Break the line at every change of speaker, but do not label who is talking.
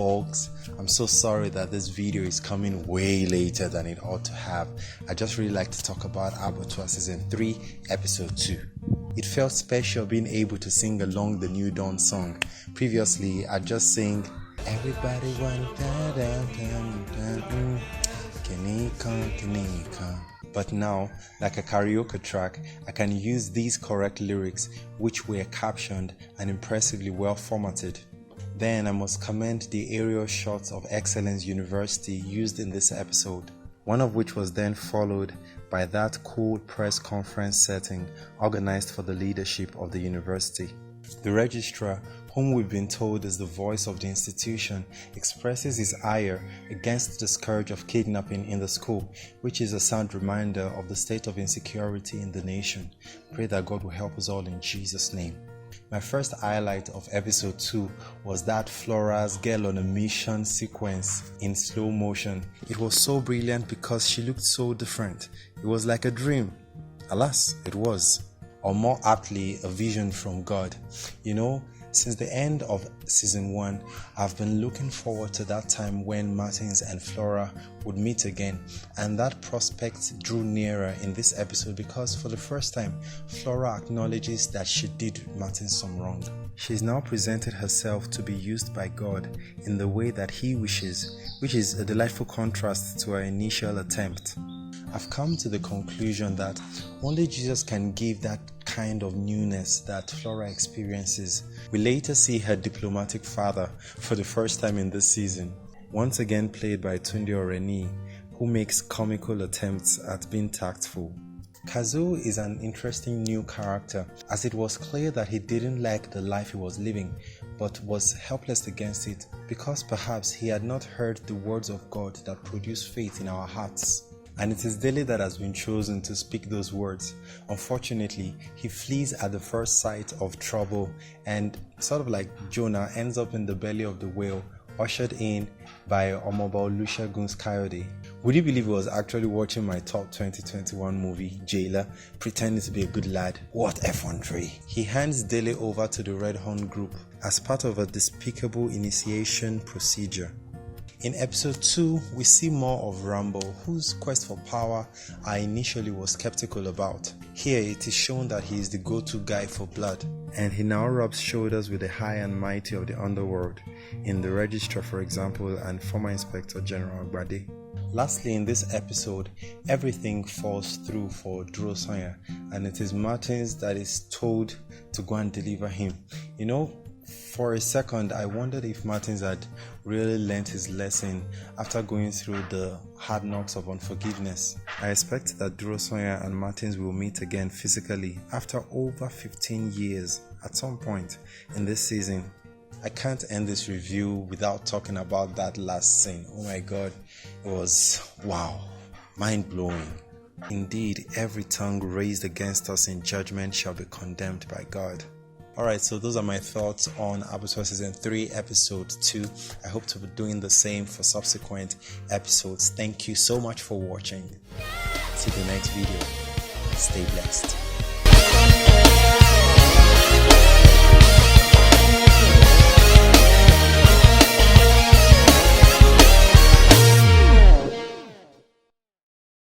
folks. I'm so sorry that this video is coming way later than it ought to have. I just really like to talk about Abattoir Season 3 Episode 2. It felt special being able to sing along the New Dawn song. Previously, I just sang Everybody Want Kenika. But now, like a karaoke track, I can use these correct lyrics which were captioned and impressively well formatted. Then I must commend the aerial shots of Excellence University used in this episode, one of which was then followed by that cool press conference setting organized for the leadership of the university. The registrar, whom we've been told is the voice of the institution, expresses his ire against the scourge of kidnapping in the school, which is a sound reminder of the state of insecurity in the nation. Pray that God will help us all in Jesus' name. My first highlight of episode 2 was that Flora's girl on a mission sequence in slow motion. It was so brilliant because she looked so different. It was like a dream. Alas, it was. Or more aptly, a vision from God. You know, since the end of season 1, I've been looking forward to that time when Martins and Flora would meet again, and that prospect drew nearer in this episode because for the first time, Flora acknowledges that she did Martins some wrong. She's now presented herself to be used by God in the way that he wishes, which is a delightful contrast to her initial attempt. I've come to the conclusion that only Jesus can give that kind of newness that Flora experiences. We later see her diplomatic father for the first time in this season, once again played by Tunde Oreni, who makes comical attempts at being tactful. Kazu is an interesting new character, as it was clear that he didn't like the life he was living, but was helpless against it because perhaps he had not heard the words of God that produce faith in our hearts. And it is Dele that has been chosen to speak those words. Unfortunately, he flees at the first sight of trouble and, sort of like Jonah, ends up in the belly of the whale, ushered in by Omoba Olusegun's Coyote. Would you believe I was actually watching my top 2021 movie, Jailer, pretending to be a good lad? What effrontery! He hands Dele over to the Red Horn group as part of a despicable initiation procedure. In episode 2, we see more of Rambo, whose quest for power I initially was skeptical about. Here it is shown that he is the go-to guy for blood, and he now rubs shoulders with the high and mighty of the underworld, in the Registrar for example, and former Inspector General Gbade. Lastly, in this episode, everything falls through for Duro Sanya, and it is Martins that is told to go and deliver him. You know, for a second, I wondered if Martins had really learned his lesson after going through the hard knocks of unforgiveness. I expect that Duro Sanya and Martins will meet again physically after over 15 years at some point in this season. I can't end this review without talking about that last scene. Oh my God, it was wow, mind-blowing. Indeed, every tongue raised against us in judgment shall be condemned by God. Alright, so those are my thoughts on Abattoir Season 3 Episode 2. I hope to be doing the same for subsequent episodes. Thank you so much for watching. See you in the next video. Stay blessed.